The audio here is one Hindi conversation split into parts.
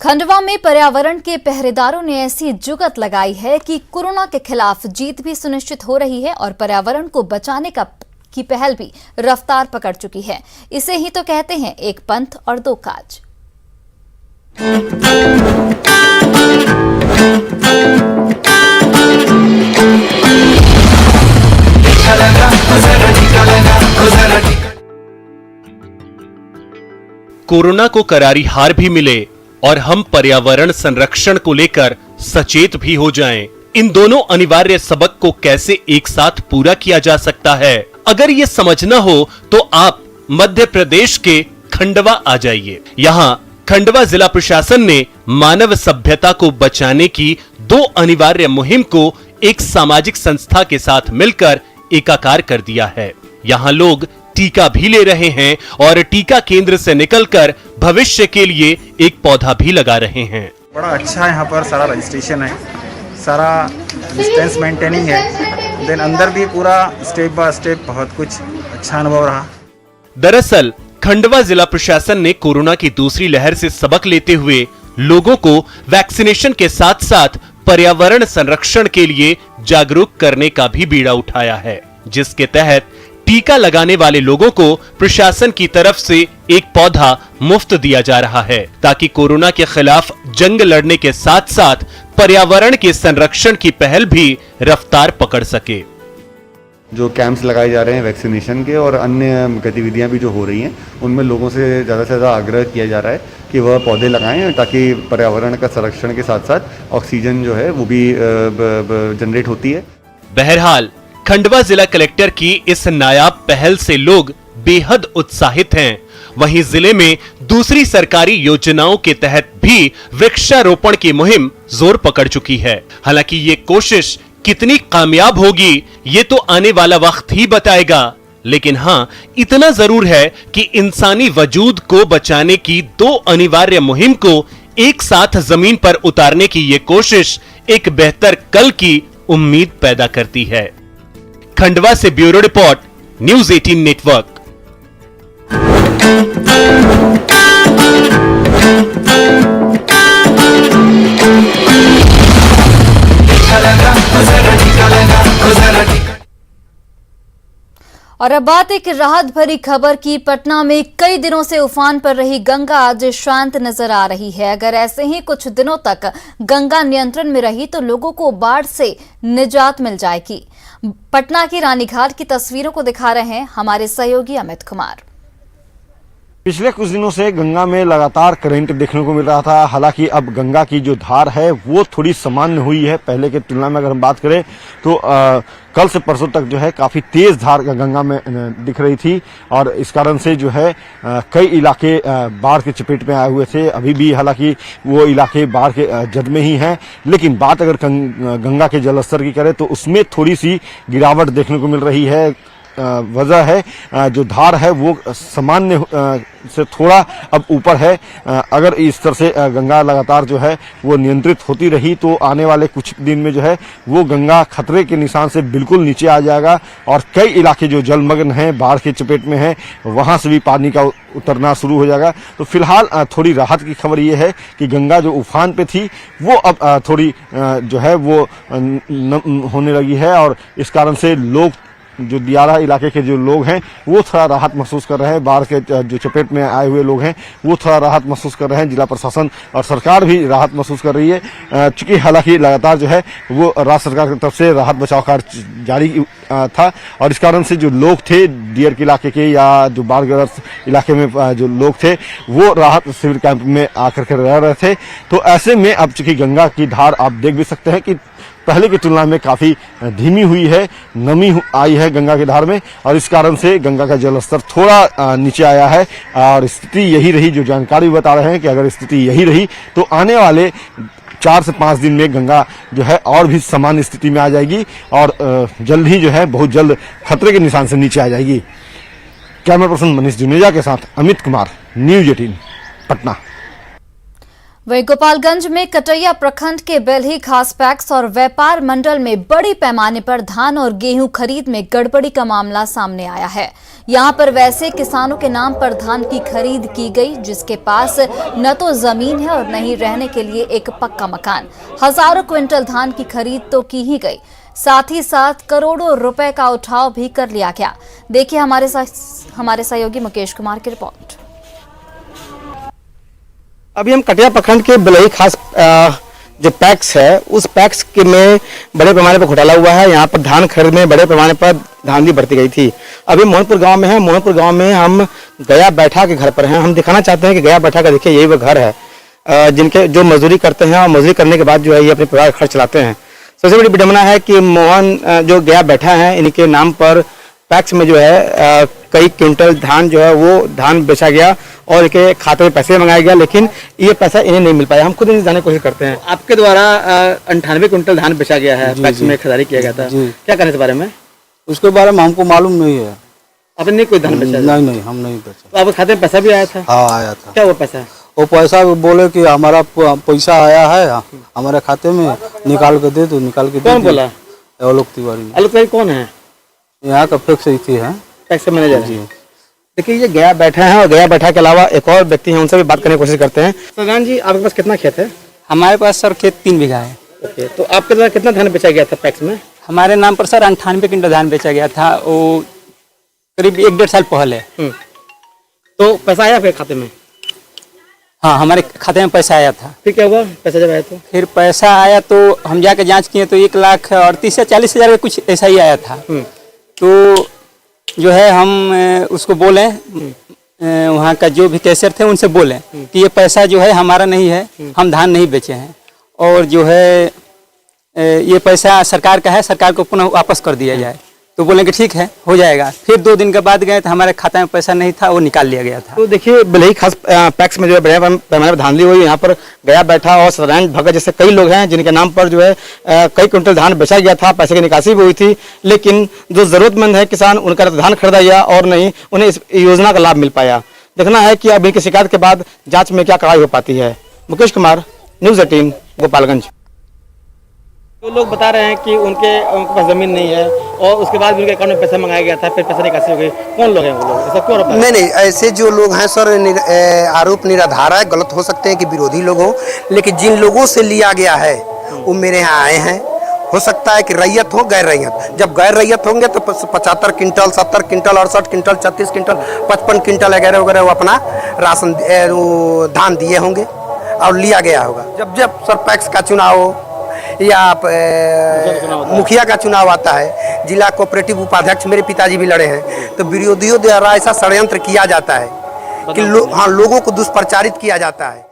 खंडवा में पर्यावरण के पहरेदारों ने ऐसी जुगत लगाई है कि कोरोना के खिलाफ जीत भी सुनिश्चित हो रही है और पर्यावरण को बचाने की पहल भी रफ्तार पकड़ चुकी है। इसे ही तो कहते हैं एक पंथ और दो काज। कोरोना को करारी हार भी मिले और हम पर्यावरण संरक्षण को लेकर सचेत भी हो जाएं। इन दोनों अनिवार्य सबक को कैसे एक साथ पूरा किया जा सकता है, अगर ये समझना हो तो आप मध्य प्रदेश के खंडवा आ जाइए। यहाँ खंडवा जिला प्रशासन ने मानव सभ्यता को बचाने की दो अनिवार्य मुहिम को एक सामाजिक संस्था के साथ मिलकर एकाकार कर दिया है। यहाँ लोग टीका भी ले रहे हैं और टीका केंद्र से निकलकर भविष्य के लिए एक पौधा भी लगा रहे हैं। बड़ा अच्छा है, यहाँ पर सारा रजिस्ट्रेशन है, सारा डिस्टेंस मेंटेनिंग है, देन अंदर भी पूरा स्टेप बाय स्टेप बहुत कुछ अच्छा अनुभव रहा। दरअसल खंडवा जिला प्रशासन ने कोरोना की दूसरी लहर से सबक लेते हुए लोगों को वैक्सीनेशन के साथ साथ पर्यावरण संरक्षण के लिए जागरूक करने का भी बीड़ा उठाया है, जिसके तहत टीका लगाने वाले लोगों को प्रशासन की तरफ से एक पौधा मुफ्त दिया जा रहा है, ताकि कोरोना के खिलाफ जंग लड़ने के साथ साथ पर्यावरण के संरक्षण की पहल भी रफ्तार पकड़ सके। जो कैंप्स लगाए जा रहे हैं वैक्सीनेशन के और अन्य गतिविधियां भी जो हो रही हैं, उनमें लोगों से ज़्यादा आग्रह किया जा रहा है कि वह पौधे लगाएं, ताकि पर्यावरण का संरक्षण के साथ साथ ऑक्सीजन जो है वो भी जनरेट होती है। बहरहाल खंडवा जिला कलेक्टर की इस नायाब पहल से लोग बेहद उत्साहित हैं। वहीं जिले में दूसरी सरकारी योजनाओं के तहत भी वृक्षारोपण की मुहिम जोर पकड़ चुकी है। हालांकि ये कोशिश कितनी कामयाब होगी ये तो आने वाला वक्त ही बताएगा, लेकिन हाँ, इतना जरूर है कि इंसानी वजूद को बचाने की दो अनिवार्य मुहिम को एक साथ जमीन पर उतारने की ये कोशिश एक बेहतर कल की उम्मीद पैदा करती है। खंडवा से ब्यूरो रिपोर्ट, न्यूज़ 18 नेटवर्क। और अब बात एक राहत भरी खबर की। पटना में कई दिनों से उफान पर रही गंगा आज शांत नजर आ रही है। अगर ऐसे ही कुछ दिनों तक गंगा नियंत्रण में रही तो लोगों को बाढ़ से निजात मिल जाएगी। पटना की रानीघाट की तस्वीरों को दिखा रहे हैं हमारे सहयोगी अमित कुमार। पिछले कुछ दिनों से गंगा में लगातार करंट देखने को मिल रहा था। हालांकि अब गंगा की जो धार है वो थोड़ी सामान्य हुई है पहले की तुलना में। अगर हम बात करें तो कल से परसों तक जो है काफी तेज धार गंगा में दिख रही थी और इस कारण से जो है कई इलाके बाढ़ के चपेट में आए हुए थे। अभी भी हालांकि वो इलाके बाढ़ के जद में ही हैं, लेकिन बात अगर गंगा के जलस्तर की करें तो उसमें थोड़ी सी गिरावट देखने को मिल रही है। वजह है जो धार है वो सामान्य से थोड़ा अब ऊपर है। अगर इस तरह से गंगा लगातार जो है वो नियंत्रित होती रही तो आने वाले कुछ दिन में जो है वो गंगा खतरे के निशान से बिल्कुल नीचे आ जाएगा और कई इलाके जो जलमग्न हैं, बाढ़ के चपेट में हैं, वहां से भी पानी का उतरना शुरू हो जाएगा। तो फिलहाल थोड़ी राहत की खबर ये है कि गंगा जो उफान पे थी वो अब थोड़ी जो है वो होने लगी है और इस कारण से लोग जो दियारा इलाके के जो लोग हैं वो थोड़ा राहत महसूस कर रहे हैं। बाढ़ के जो चपेट में आए हुए लोग हैं वो थोड़ा राहत महसूस कर रहे हैं। जिला प्रशासन और सरकार भी राहत महसूस कर रही है, चूंकि हालांकि लगातार जो है वो राज्य सरकार की तरफ से राहत बचाव कार्य जारी था और इस कारण से जो लोग थे डियर के इलाके के या जो बाढ़ग्रस्त इलाके में जो लोग थे वो राहत शिविर कैंप में आकर के रह रहे थे। तो ऐसे में अब चूंकि गंगा की धार आप देख भी सकते हैं कि पहले की तुलना में काफी धीमी हुई है, नमी आई है गंगा की धार में और इस कारण से गंगा का जलस्तर थोड़ा नीचे आया है और स्थिति यही रही। जो जानकारी बता रहे हैं कि अगर स्थिति यही रही तो आने वाले 4 से 5 दिन में गंगा जो है और भी सामान्य स्थिति में आ जाएगी और जल्द ही जो है बहुत जल्द खतरे के निशान से नीचे आ जाएगी। कैमरा पर्सन मनीष जुनेजा के साथ अमित कुमार, न्यूज़ 18 पटना। वहीं गोपालगंज में कटैया प्रखंड के बेल्ही घास पैक्स और व्यापार मंडल में बड़ी पैमाने पर धान और गेहूं खरीद में गड़बड़ी का मामला सामने आया है। यहां पर वैसे किसानों के नाम पर धान की खरीद की गई, जिसके पास न तो जमीन है और न ही रहने के लिए एक पक्का मकान। हजारों क्विंटल धान की खरीद तो की ही गई, साथ ही साथ करोड़ों रुपए का उठाव भी कर लिया गया। देखिए हमारे सहयोगी मुकेश कुमार की रिपोर्ट। अभी हम कटिया प्रखंड के बेल्ही खास जो पैक्स है, उस पैक्स के में बड़े पैमाने पर घोटाला हुआ है। यहाँ पर धान खरीद में बड़े पैमाने पर धान भी बढ़ती गई थी। अभी मोहनपुर गांव में है। मोहनपुर गांव में हम गया बैठा के घर पर हैं। हम दिखाना चाहते हैं कि गया बैठा का देखिए, यही वो घर है जिनके जो मजदूरी करते हैं और मजदूरी करने के बाद जो है ये अपने परिवार का खर्च चलाते हैं। सबसे बड़ी विडंबना है कि मोहन जो गया बैठा है, इनके नाम पर पैक्स में जो है कई क्विंटल धान जो है वो धान बेचा गया और इनके खाते में पैसे मंगाया गया, लेकिन ये पैसा इन्हें नहीं मिल पाया। हम खुद इन्हें जानने की कोशिश करते हैं। आपके द्वारा 98 क्विंटल धान बेचा गया है, पैक्स में खरीदारी किया गया था, क्या कहने इस बारे में? उसके बारे में हमको मालूम नहीं है। आपने नहीं कोई धान बेचा? नहीं, हम नहीं बेचा। तो आपके खाते में पैसा भी आया था? हाँ, आया था। क्या वो पैसा? वो पैसा बोले कि हमारा पैसा आया है हमारे खाते में, निकाल के दे दो। निकाल के कौन बोला? आलोक तिवारी। आलोक तिवारी कौन है? यहाँ का पैक्स है, पैक्स मैनेजर जी। देखिए ये गया बैठा है और गया बैठा के अलावा एक और व्यक्ति हैं, उनसे भी बात करने की कोशिश करते हैं। सरदान जी, आपके पास कितना खेत है? हमारे पास सर खेत 3 बीघा है। ओके, तो आपके द्वारा कितना धान बेचा गया था पैक्स में? हमारे नाम पर सर 98 क्विंटल धान बेचा गया था, वो करीब 1-1.5 साल पहले। तो पैसा आया आपके खाते में? हाँ, हमारे खाते में पैसा आया था। फिर क्या हुआ पैसा जब आया तो? फिर पैसा आया तो हम जाकर जांच किए तो 1,38,000 या 40,000 कुछ ऐसा ही आया था। तो जो है हम उसको बोले, वहाँ का जो भी कैशियर थे उनसे बोले कि ये पैसा जो है हमारा नहीं है, हम धान नहीं बेचे हैं और जो है ये पैसा सरकार का है, सरकार को पुनः वापस कर दिया जाए। तो बोले कि ठीक है, हो जाएगा। फिर 2 दिन के बाद गए तो हमारे खाता में पैसा नहीं था, वो निकाल लिया गया था। तो देखिए बेल्ही खास पैक्स में जो है बड़े पैमाने पर धांधली हुई। यहाँ पर गया बैठा और सत्यनारायण भगत जैसे कई लोग हैं जिनके नाम पर जो है कई क्विंटल धान बेचा गया था, पैसे की निकासी भी हुई थी, लेकिन जो जरूरतमंद है किसान, उनका धान खरीदा गया और नहीं उन्हें इस योजना का लाभ मिल पाया। देखना है कि अब इनकी शिकायत के बाद जाँच में क्या कार्रवाई हो पाती है। मुकेश कुमार, न्यूज़ 18, गोपालगंज। तो लोग बता रहे हैं कि उनके पास जमीन नहीं है और उसके बाद भी उनके अकाउंट में पैसा मंगाया गया था, फिर पैसा निकासी हो गई। कौन लोग हैं वो लोग? ऐसा क्यों? नहीं, ऐसे जो लोग हैं सर आरोप निराधार है, गलत हो सकते हैं कि विरोधी लोग हों, लेकिन जिन लोगों से लिया गया है वो मेरे यहाँ आए हैं। हो सकता है कि रैयत हो, गैर रैयत। जब गैर रैयत होंगे तो 75 quintal, 70 quintal, 68 quintal, 36 quintal, 55 quintal वगैरह वगैरह वो अपना राशन धान दिए होंगे और लिया गया होगा। जब सर पैक्स का चुनाव हो या मुखिया का चुनाव आता है, जिला कोऑपरेटिव उपाध्यक्ष मेरे पिताजी भी लड़े हैं, तो विरोधियों द्वारा ऐसा षड्यंत्र किया जाता है कि लोगों को दुष्प्रचारित किया जाता है।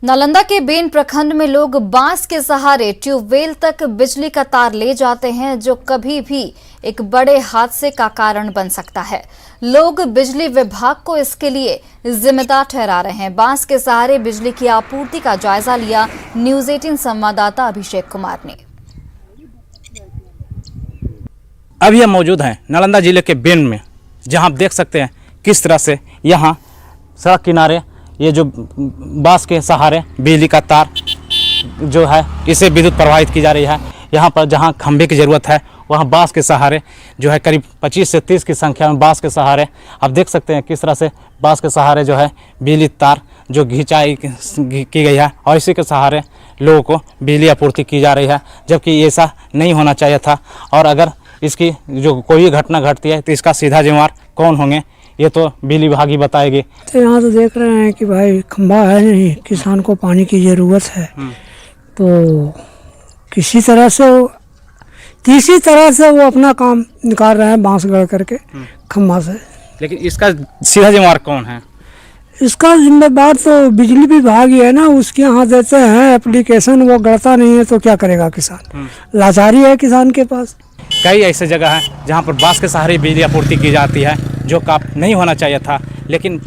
नालंदा के बेन प्रखंड में लोग बांस के सहारे ट्यूबवेल तक बिजली का तार ले जाते हैं, जो कभी भी एक बड़े हादसे का कारण बन सकता है। लोग बिजली विभाग को इसके लिए जिम्मेदार ठहरा रहे हैं। बांस के सहारे बिजली की आपूर्ति का जायजा लिया न्यूज़ 18 संवाददाता अभिषेक कुमार ने। अभी हम मौजूद हैं नालंदा जिले के बेन में, जहां आप देख सकते हैं किस तरह से यहां सड़क किनारे ये जो बांस के सहारे बिजली का तार जो है इसे विद्युत प्रवाहित की जा रही है। यहाँ पर जहाँ खंभे की ज़रूरत है वहाँ बांस के सहारे जो है करीब 25 से 30 की संख्या में बांस के सहारे आप देख सकते हैं किस तरह से बांस के सहारे जो है बिजली तार जो खिंचाई की गई है और इसी के सहारे लोगों को बिजली आपूर्ति की जा रही है, जबकि ऐसा नहीं होना चाहिए था। और अगर इसकी जो कोई घटना घटती है तो इसका सीधा जिम्मेवार कौन होंगे, ये तो बिजली विभाग ही बताएगी। तो यहाँ तो देख रहे हैं कि भाई खंभा है नहीं, किसान को पानी की ज़रूरत है, तो किसी तरह से वो अपना काम निकाल रहे हैं बांस गढ़ करके खंभा से। लेकिन इसका सीधा जिम्मेवार कौन है? इसका जिम्मेदार तो बिजली विभाग ही है ना। उसके यहाँ देते हैं एप्लीकेशन, वो गढ़ता नहीं है तो क्या करेगा किसान? लाचारी है किसान के पास। कई ऐसे जगह हैं जहां पर बांस के सहारे बिजली आपूर्ति की जाती है, जो काम नहीं होना चाहिए था, लेकिन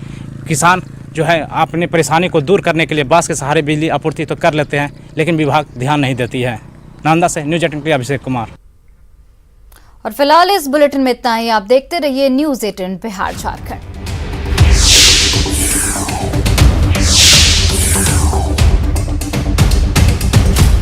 किसान जो है अपनी परेशानी को दूर करने के लिए बांस के सहारे बिजली आपूर्ति तो कर लेते हैं, लेकिन विभाग ध्यान नहीं देती है। नालंदा से न्यूज़ 18 के लिए अभिषेक कुमार। और फिलहाल इस बुलेटिन में इतना ही। आप देखते रहिए न्यूज़ 18 बिहार झारखंड।